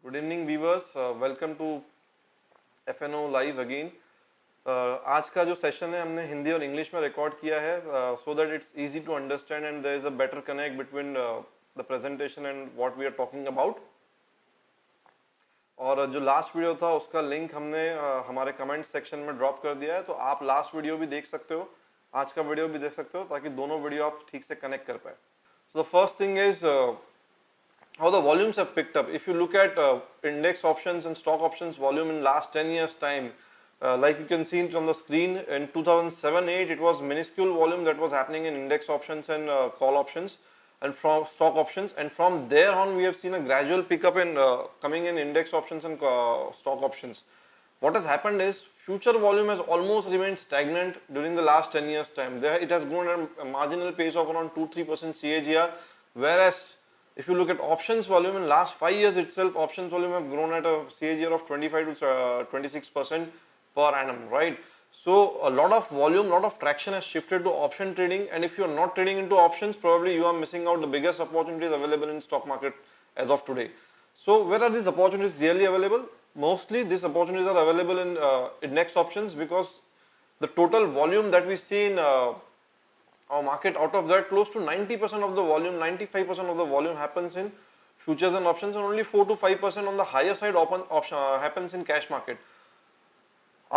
Good evening viewers, welcome to FNO live again. आज का जो सेशन है हमने हिंदी और इंग्लिश में रिकॉर्ड किया है so that it's easy to understand and there is a better connect between the presentation and what we are talking about. और जो लास्ट वीडियो था उसका लिंक हमने हमारे कमेंट सेक्शन में ड्रॉप कर दिया है, तो आप लास्ट वीडियो भी देख सकते हो, आज का वीडियो भी देख सकते हो, ताकि दोनों वीडियो आप ठीक से कनेक्ट कर पाए। So the first thing is how the volumes have picked up. If you look at index options and stock options volume in last 10 years time, like you can see it on the screen, in 2007-8 it was minuscule volume that was happening in index options and call options and from stock options, and from there on we have seen a gradual pickup in coming in index options and stock options. What has happened is future volume has almost remained stagnant during the last 10 years time. There it has grown at a marginal pace of around 2-3% CAGR, whereas if you look at options volume in last 5 years itself, options volume have grown at a CAGR of 25 to 26% per annum, right? So a lot of volume, lot of traction has shifted to option trading, and if you are not trading into options, probably you are missing out the biggest opportunities available in stock market as of today. So where are these opportunities really available? Mostly these opportunities are available in index options, because the total volume that we see in our market, out of that close to 90% of the volume, 95% of the volume happens in futures and options, and only 4 to 5% on the higher side option happens in cash market.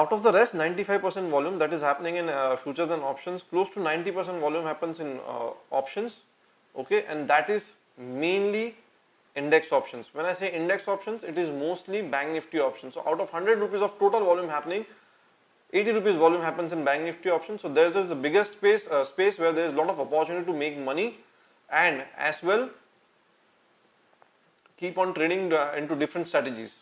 Out of the rest 95% volume that is happening in futures and options, close to 90% volume happens in options, okay, and that is mainly index options. When I say index options, it is mostly bank nifty options. So out of 100 rupees of total volume happening, 80 rupees volume happens in bank nifty options. So there is the biggest space where there is a lot of opportunity to make money, and as well keep on trading into different strategies.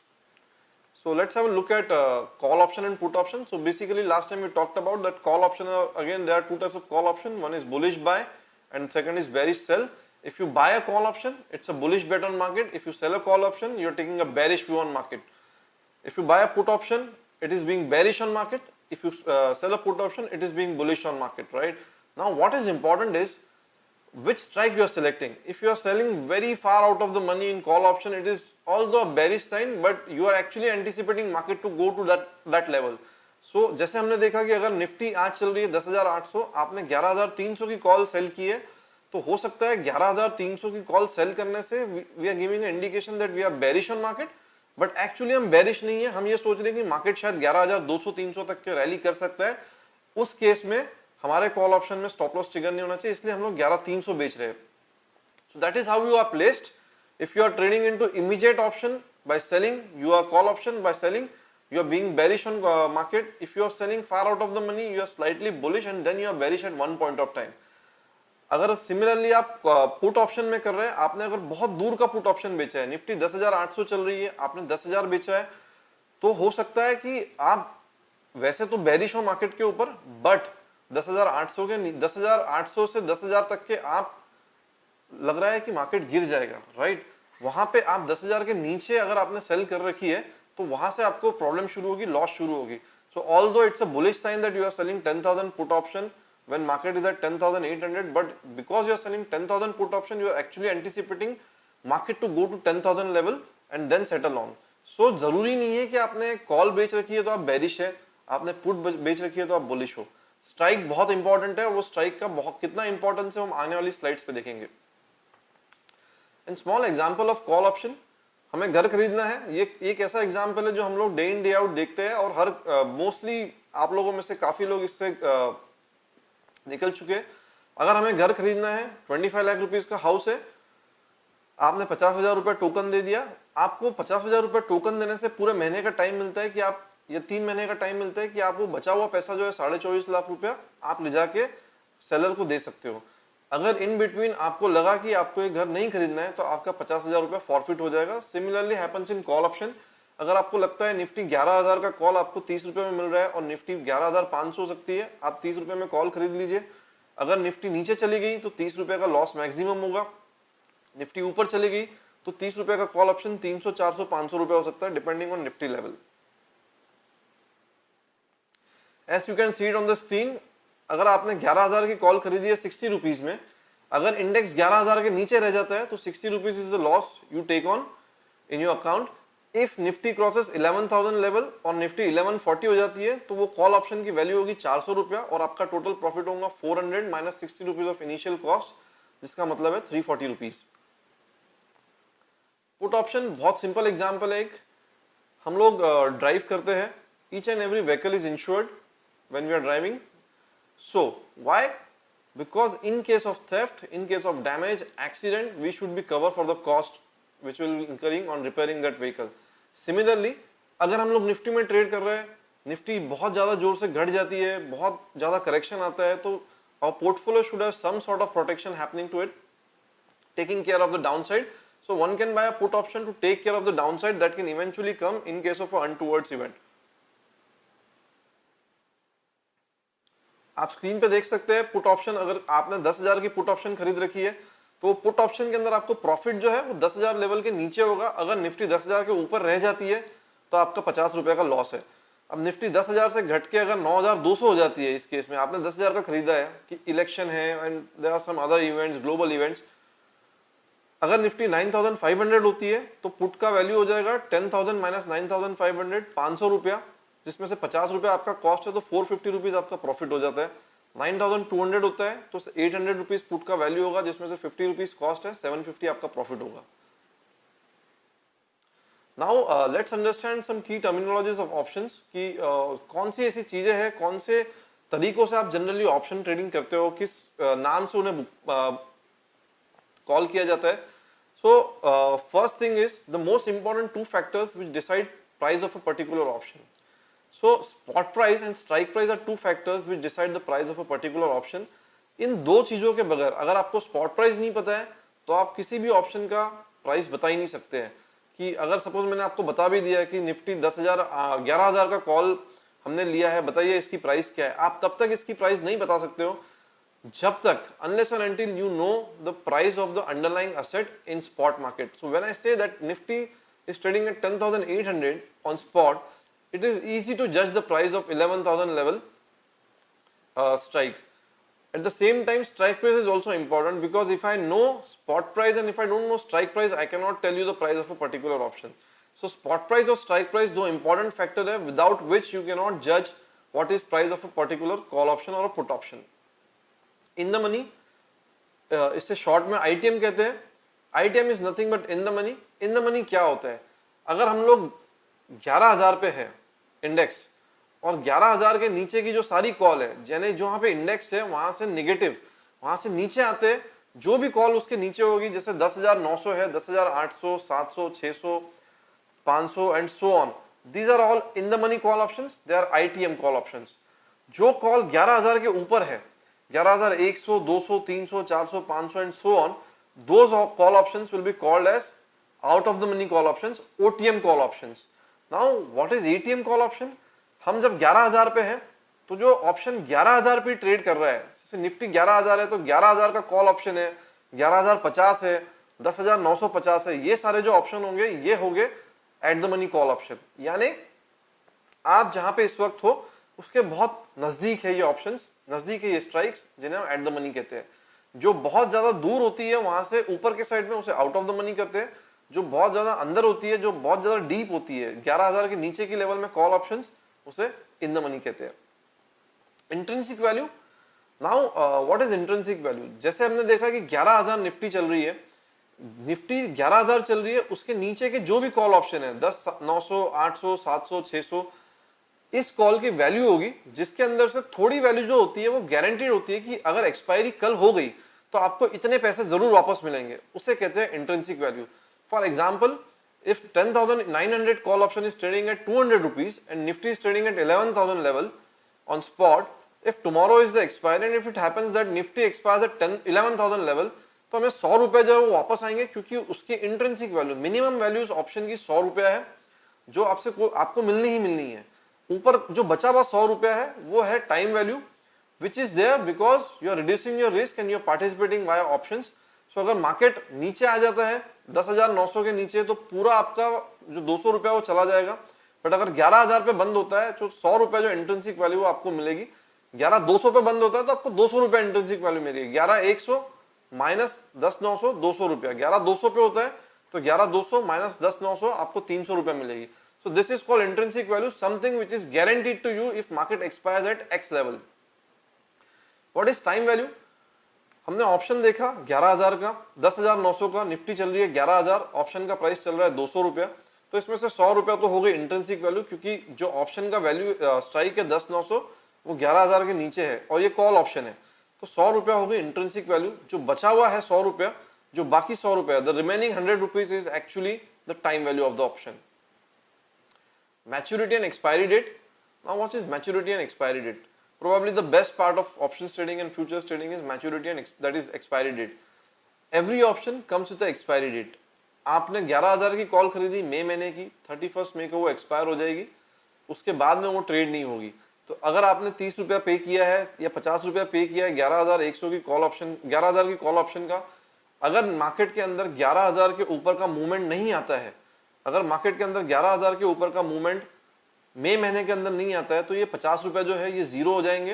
So let's have a look at call option and put option. So basically last time we talked about that call option. Again, there are two types of call option. One is bullish buy and second is bearish sell. If you buy a call option, it's a bullish bet on market. If you sell a call option, you're taking a bearish view on market. If you buy a put option, it is being bearish on market. If you sell a put option, it is being bullish on market, right? Now what is important is which strike you are selecting. If you are selling very far out of the money in call option, it is although a bearish sign, but you are actually anticipating market to go to that level. So जैसे हमने देखा कि अगर Nifty आज चल रही है 10,800, आपने 11,300 की कॉल सेल की है, तो हो सकता है 11,300 की कॉल सेल करने से we are giving indication that we are bearish on market, but actually हम बेरिश नहीं है, हम ये सोच रहे हैं कि मार्केट शायद 11,200-300 तक के रैली कर सकता है। उस केस में हमारे कॉल ऑप्शन में स्टॉप लॉस ट्रिगर नहीं होना चाहिए, इसलिए हम लोग 11,300 बेच रहे हैं। So that is how you are placed. If you are trading into immediate option by selling, you are call option by selling, you are being bearish on market. If you are selling far out of the money, you are slightly bullish and then you are bearish at one point of time. अगर similarly आप put option में कर रहे हैं, आपने अगर बहुत दूर का पुट ऑप्शन बेचा है, निफ्टी 10,800 चल रही है, आपने 10,000 बेचा है, तो हो सकता है कि आप वैसे तो बेरिश हो मार्केट के ऊपर, बट 10,800 से 10,000 तक के आप लग रहा है कि मार्केट गिर जाएगा, राइट? वहां पे आप 10,000 के नीचे अगर आपने सेल कर रखी है, तो वहां से आपको प्रॉब्लम शुरू होगी, लॉस शुरू होगी। So although it's a bullish sign that you are selling 10,000 put option when market is at 10,800, but because you are selling 10,000 put option, you are actually anticipating market to go to 10,000 level and then settle on. So जरूरी नहीं है कि आपने call बेच रखी है तो आप बेरिश है, आपने पुट बेच रखी है तो आप बुलिश हो। स्ट्राइक बहुत इंपॉर्टेंट है, और वो स्ट्राइक का बहुत कितना इंपॉर्टेंस है हम आने वाली स्लाइड्स पे देखेंगे। In small example of call option, हमें घर खरीदना है, ये एक ऐसा एग्जांपल है जो हम लोग डे इन डे आउट देखते हैं, और हर मोस्टली आप लोगों में से काफी लोग इससे निकल चुके। अगर हमें घर खरीदना है, 25 लाख रुपीस का हाउस है, आपने 50,000 रुपए टोकन दे दिया, आपको 50,000 रुपए टोकन देने से पूरे महीने का टाइम मिलता है कि आप, या 3 महीने का टाइम मिलता है कि आप वो बचा हुआ पैसा जो है 24.5 लाख रुपया आप ले जाके सेलर को दे सकते हो। अगर इन बिटवीन आपको लगा कि आपको ये घर नहीं खरीदना है, तो आपका 50,000 रुपया फॉरफिट हो जाएगा। Similarly happens in call option. अगर आपको लगता है निफ्टी 11,000 का कॉल आपको 30 रुपए में मिल रहा है और निफ्टी 11,500 हो सकती है, आप 30 रुपए में कॉल खरीद लीजिए। अगर निफ्टी नीचे चली गई तो 30 रुपए का लॉस मैक्सिमम होगा, निफ्टी ऊपर चली गई तो 30 रुपए का कॉल ऑप्शन 300, 400, 500 रुपए हो सकता है, depending on Nifty level. As you can see it on the screen, अगर आपने 11,000 की कॉल खरीदी है 60 रुपीज में, अगर इंडेक्स 11,000 के नीचे रह जाता है तो 60 rupees is the loss you take on in your account. If Nifty crosses 11,000 level और निफ्टी 1140 हो जाती है तो वो कॉल ऑप्शन की वैल्यू होगी 400 रुपया और आपका टोटल प्रॉफिट होगा 400 minus 60 rupees of initial cost, जिसका मतलब है 340 रुपीज। पुट ऑप्शन बहुत सिंपल एग्जांपल है। एक हम लोग ड्राइव करते हैं, each and every vehicle is insured when we are driving. So why? Because in case of theft, in case of damage, accident, we should be cover for the cost which will be incurring on repairing that vehicle. Similarly, अगर हम लोग Nifty में trade कर रहे हैं, Nifty बहुत ज्यादा जोर से घट जाती है, बहुत ज्यादा करेक्शन आता है, तो our portfolio should have some sort of protection happening to it, taking care of the downside. So one can buy a put option to take care of the downside that can eventually come in case of an untoward event. आप screen पे देख सकते हैं put option, अगर आपने 10,000 की put option खरीद रखी है तो पुट ऑप्शन के अंदर आपको प्रॉफिट जो है वो 10,000 लेवल के नीचे होगा। अगर निफ्टी 10,000 के ऊपर रह जाती है तो आपका 50 रुपए का लॉस है। अब निफ्टी 10,000 से घट के अगर 9,200 हो जाती है, इस केस में आपने 10,000 का खरीदा है कि इलेक्शन है and there are some other events, global events, अगर निफ्टी 9,500 होती है तो पुट का वैल्यू हो जाएगा 10,000 माइनस 9,500, 500 रुपया, जिसमें से 50 रुपया आपका कॉस्ट है तो 450 रुपीज आपका प्रॉफिट हो जाता है। 9,200 होता है तो 800 रुपीज पुट का वैल्यू होगा, जिसमें से 50 रुपीज कॉस्ट है, 750 आपका प्रॉफिट होगा। नाउ लेट्स अंडरस्टैंड सम की टर्मिनोलॉजीज ऑफ ऑप्शंस कि कौन सी ऐसी चीजें हैं, कौन से तरीकों से आप जनरली ऑप्शन ट्रेडिंग करते हो, किस नाम से उन्हें कॉल किया जाता है। So first thing is the most important two factors which decide price of a particular option. So spot price and strike price are two factors which decide the price of a particular option. इन दो चीजों के बगैर, अगर आपको spot price नहीं पता है तो आप किसी भी ऑप्शन का प्राइस बता ही नहीं सकते हैं। कि अगर सपोज मैंने आपको बता भी दिया है कि निफ्टी 11,000 का कॉल हमने लिया है, बताइए इसकी प्राइस क्या है, आप तब तक इसकी प्राइस नहीं बता सकते हो जब तक unless and until you know the price of the underlying asset in spot market. So when I say that Nifty is trading at 10,800 on spot, it is easy to judge the price of 11,000 level strike. At the same time, strike price is also important because if I know spot price and if I don't know strike price, I cannot tell you the price of a particular option. So spot price or strike price दो important factor है without which you cannot judge what is price of a particular call option or a put option. In the money, इससे short में ITM कहते हैं. ITM is nothing but in the money. In the money क्या होता है? अगर हम लोग 11,000 पे है इंडेक्स और 11,000 के नीचे की जो सारी कॉल है, यानी जो वहां पे इंडेक्स है वहां से नेगेटिव, वहां से नीचे आते जो भी कॉल उसके नीचे होगी, जैसे 10,900 है, 10,800, 700, 600, 500 and so on, these are all in the money call options, they are ITM call options. जो कॉल 11,000 के ऊपर है, 11,100, 200, 300, 400, 500 and so on, those call options will be called as out of the money call options, OTM call options. Now, what is ATM call option? हम जब 11,000 पे हैं तो जो ऑप्शन 11,000 पे ट्रेड कर रहा है, निफ्टी 11,000 है तो 11,000 का कॉल ऑप्शन है, 11,050 है, 10,950 है, ये सारे जो ऑप्शन होंगे ये होंगे at the money call option. यानी आप जहां पे इस वक्त हो उसके बहुत नजदीक है ये ऑप्शंस, नजदीक है ये स्ट्राइक्स, जिन्हें हम एट द मनी कहते हैं. जो बहुत ज्यादा दूर होती है वहां से ऊपर के साइड में उसे आउट ऑफ द मनी करते हैं. जो बहुत ज्यादा अंदर होती है, जो बहुत ज्यादा डीप होती है, 11,000 के नीचे की लेवल में कॉल ऑप्शंस, उसे इन द मनी कहते हैं. Intrinsic value. Now what is intrinsic value? जैसे हमने देखा कि 11,000 निफ्टी चल रही है, निफ्टी 11,000 चल रही है, उसके नीचे के जो भी कॉल ऑप्शन है 10, 900, 800, 700, 600, इस कॉल की वैल्यू होगी जिसके अंदर से थोड़ी वैल्यू जो होती है वो गारंटीड होती है कि अगर एक्सपायरी कल हो गई तो आपको इतने पैसे जरूर वापस मिलेंगे, उसे कहते हैं intrinsic value. For example, if 10,900 call option is trading at 200 rupees and Nifty is trading at 11,000 level on spot, if tomorrow is the expiry and if it happens that Nifty expires at 11,000 level, तो हमें 100 रुपए जो है वो वापस आएंगे, क्योंकि उसकी इंट्रिंसिक वैल्यू, मिनिमम वैल्यू उस ऑप्शन की 100 रुपया है जो आपको मिलनी ही मिलनी है. ऊपर जो बचा हुआ 100 रुपया है वो है time value which is there because you are reducing your risk and you are participating via options. So अगर मार्केट नीचे आ जाता है 10,900 के नीचे तो पूरा आपका जो 200 रुपया वो चला जाएगा. बट अगर 11,000 पे बंद होता है तो 100 रुपया जो इंट्रिंसिक वैल्यू आपको मिलेगी. 11,200 पे बंद होता है तो आपको 200 रुपया इंट्रिंसिक वैल्यू मिलेगी. 11,100 माइनस 10,900, 200 रुपया. 11,200 पे होता है तो 11,200 माइनस 10,900 आपको 300 रुपया मिलेगी. So this is called intrinsic value, something which is guaranteed to you if market expires at X level. What is time value? हमने ऑप्शन देखा 11,000 का, 10,900 का, निफ्टी चल रही है 11,000, ऑप्शन का प्राइस चल रहा है 200 रुपया. तो इसमें से 100 रुपया तो हो गई इंट्रिंसिक वैल्यू, क्योंकि जो ऑप्शन का वैल्यू स्ट्राइक है 10,900 वो 11,000 के नीचे है और ये कॉल ऑप्शन है. तो 100 रुपया हो गई इंट्रिंसिक वैल्यू. जो बचा हुआ है 100 रुपया, जो बाकी 100 रुपया, the remaining 100 rupees is actually the time value of the option. Maturity and expiry date. Now what is maturity and expiry date? Probably the best part of options trading and futures trading is maturity and that is expiry date. Every option comes with the expiry date. आपने 11,000 की call खरीदी मई महीने की, 31 मई को वो expire हो जाएगी, उसके बाद में वो ट्रेड नहीं होगी. तो अगर आपने 30 रुपया पे किया है या 50 रुपया पे किया है 11,100 की कॉल ऑप्शन, 11,000 की कॉल ऑप्शन का, अगर मार्केट के अंदर 11,000 के ऊपर का मूवमेंट नहीं आता है, अगर मार्केट के अंदर 11,000 के ऊपर का मूवमेंट मई महीने के अंदर नहीं आता है, तो ये 50 रुपया जो है ये जीरो हो जाएंगे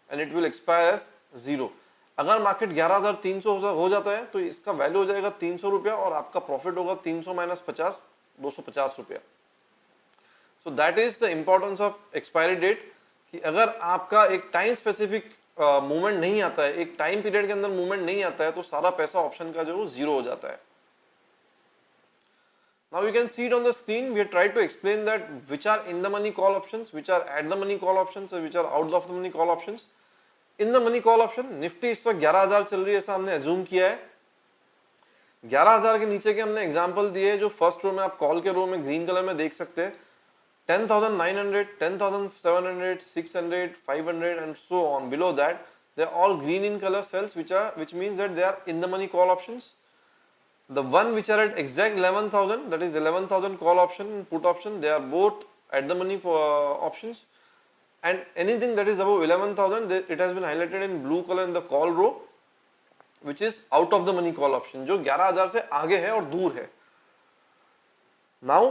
and it will expire as zero. अगर मार्केट 11,300 हो जाता है तो इसका वैल्यू हो जाएगा 300 रुपया और आपका प्रॉफिट होगा 300 माइनस 50, 250 रुपया. So that is the importance of expiry date, कि अगर आपका एक टाइम स्पेसिफिक मूवमेंट नहीं आता है, एक टाइम पीरियड के अंदर मूवमेंट नहीं आता है, तो सारा पैसा ऑप्शन का जो जीरो हो जाता है. Now you can see it on the screen. We have tried to explain that which are in the money call options, which are at the money call options, and which are out of the money call options. In the money call option, Nifty इस वक्त 11,000 चल रही है, ऐसा हमने assume किया है. 11,000 के नीचे के हमने एग्जांपल दिए, जो फर्स्ट रो में आप कॉल के रो में ग्रीन कलर में देख सकते हैं. 10,900, 10,700, 600, 500 and so on. Below that, they are all green in color cells, which means that they are in the money call options. The one which are at exact 11,000, that is 11,000 call option and put option, they are both at the money options. And anything that is above 11,000, it has been highlighted in blue color in the call row, which is out of the money call option, जो 11,000 से आगे है और दूर है. Now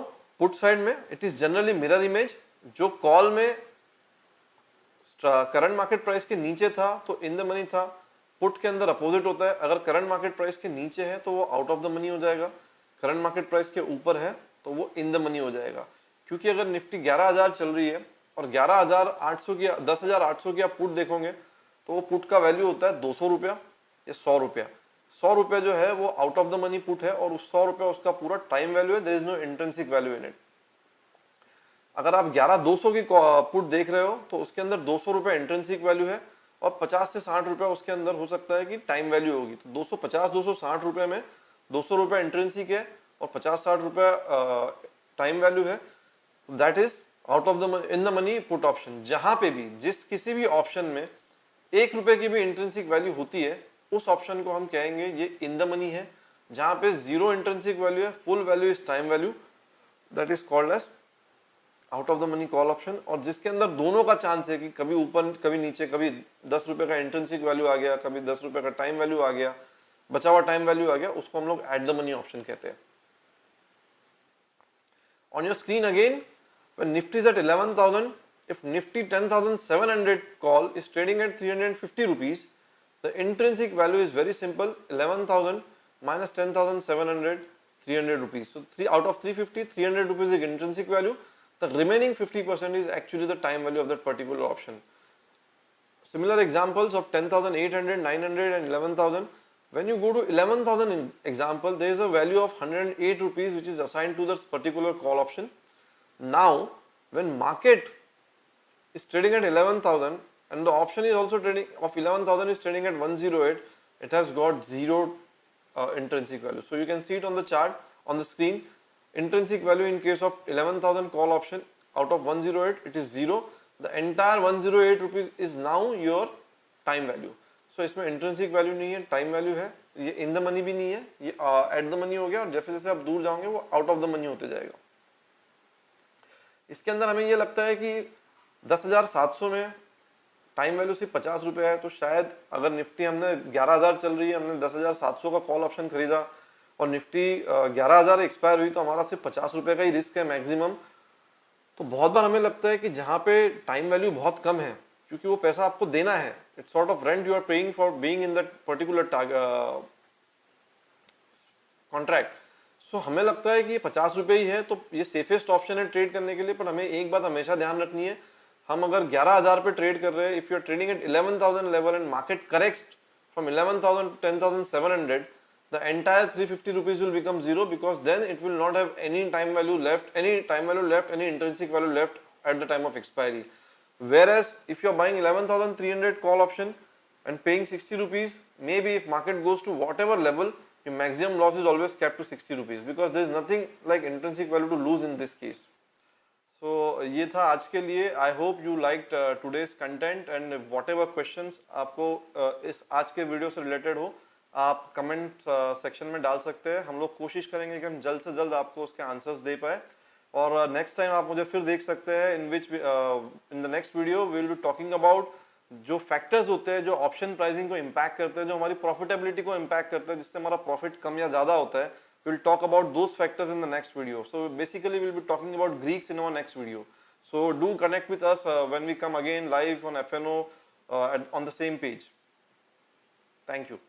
put side में it is generally mirror image. जो call में करंट मार्केट प्राइस के नीचे था तो इन द मनी था, पुट के अंदर अपोजिट होता है. अगर करंट मार्केट प्राइस के नीचे है तो वो आउट ऑफ द मनी हो जाएगा, करंट मार्केट प्राइस के ऊपर है तो वो इन द मनी हो जाएगा. क्योंकि अगर निफ्टी 11,000 चल रही है और 11,800 की 10,800 की आप पुट देखोगे तो वो पुट का वैल्यू होता है 200 रुपया या 100 रुपया. 100 रुपया जो है वो out of the money put है और उस 100 रुपया उसका पूरा टाइम वैल्यू है. There is no intrinsic value in it. अगर आप 11,200 की पुट देख रहे हो तो उसके अंदर 200 रुपया इंट्रिंसिक वैल्यू है और 50 से 60 रुपया उसके अंदर हो सकता है कि टाइम वैल्यू होगी. तो 250, 260 रुपये में 200 रुपया इंट्रिंसिक है और 50-60 रुपया टाइम वैल्यू है. That is out of the in the money put option. जहां पे भी किसी भी ऑप्शन में 1 रुपए की भी इंट्रिंसिक वैल्यू होती है, उस ऑप्शन को हम कहेंगे ये इन द मनी है. जहां पे जीरो इंट्रिंसिक वैल्यू है, full value is time value, that is called as out of the money call option. और जिसके अंदर दोनों का चांस है कि कभी ऊपर कभी नीचे, कभी 10 रुपए का इंट्रिंसिक वैल्यू आ गया, कभी 10 रुपए का टाइम वैल्यू आ गया, बचा हुआ टाइम वैल्यू आ गया, उसको हम लोग एट द मनी ऑप्शन कहते हैं. On your screen again, when Nifty is at 11,000, if Nifty 10,700 call is trading at 350 rupees, the intrinsic value is very simple, 11,000 minus 10,700, 300 rupees. So out of 350, 300 rupees is intrinsic value. The remaining 50% is actually the time value of that particular option. Similar examples of 10,800, 900 and 11,000. When you go to 11,000 example, there is a value of 108 rupees which is assigned to that particular call option. Now, when market is trading at 11,000 and the option is also trading of 11,000 is trading at 108, it has got zero intrinsic value. So you can see it on the chart on the screen. Intrinsic value in case of 11,000 call option out of 108, it is zero. The entire 108 rupees is now your time value. So इसमें intrinsic value नहीं है, time value है. ये in the money भी नहीं है, ये at the money हो गया और जैसे जैसे आप दूर जाओगे वो out of the money होते जाएगा. इसके अंदर हमें ये लगता है कि 10,700 में टाइम वैल्यू सिर्फ 50 रुपये है, तो शायद अगर निफ्टी हमने 11,000 चल रही है, हमने 10,700 का कॉल ऑप्शन खरीदा और निफ्टी 11,000 एक्सपायर हुई, तो हमारा सिर्फ 50 रुपये का ही रिस्क है मैक्सिमम. तो बहुत बार हमें लगता है कि जहाँ पे टाइम वैल्यू बहुत कम है, क्योंकि वो पैसा आपको देना है, it's sort of rent you are paying for being in that particular contract. So हमें लगता है कि ये 50 रुपये ही है, तो ये सेफेस्ट ऑप्शन है ट्रेड करने के लिए। पर हमें एक बात हमेशा ध्यान रखनी है, हम अगर 11,000 पे ट्रेड कर रहे हैं, if you are trading at 11,000 level and market corrects from 11,000 to 10,700, the entire 350 rupees will become zero, because then it will not have any time value left, any intrinsic value left at the time of expiry. Whereas if you are buying 11,300 call option and paying 60 rupees, maybe if market goes to whatever level, your maximum loss is always capped to 60 rupees, because there is nothing like intrinsic value to lose in this case. So ये था आज के लिए। I hope you like today's content, and what ever question आपको इस आज के video से रिलेटेड हो, आप कमेंट सेक्शन में डाल सकते हैं। हम लोग कोशिश करेंगे कि हम जल्द से जल्द आपको उसके आंसर्स दे पाए। और नेक्स्ट टाइम आप मुझे फिर देख सकते हैं, in the next video we will be talking about जो फैक्टर्स होते हैं जो ऑप्शन प्राइसिंग को इम्पैक्ट करते हैं, जो हमारी प्रॉफिटेबिलिटी को इम्पैक्ट करते हैं, जिससे हमारा प्रॉफिट कम या ज़्यादा होता है। We'll talk about those factors in the next video. So basically we'll be talking about Greeks in our next video. So do connect with us when we come again live on FNO on the same page. Thank you.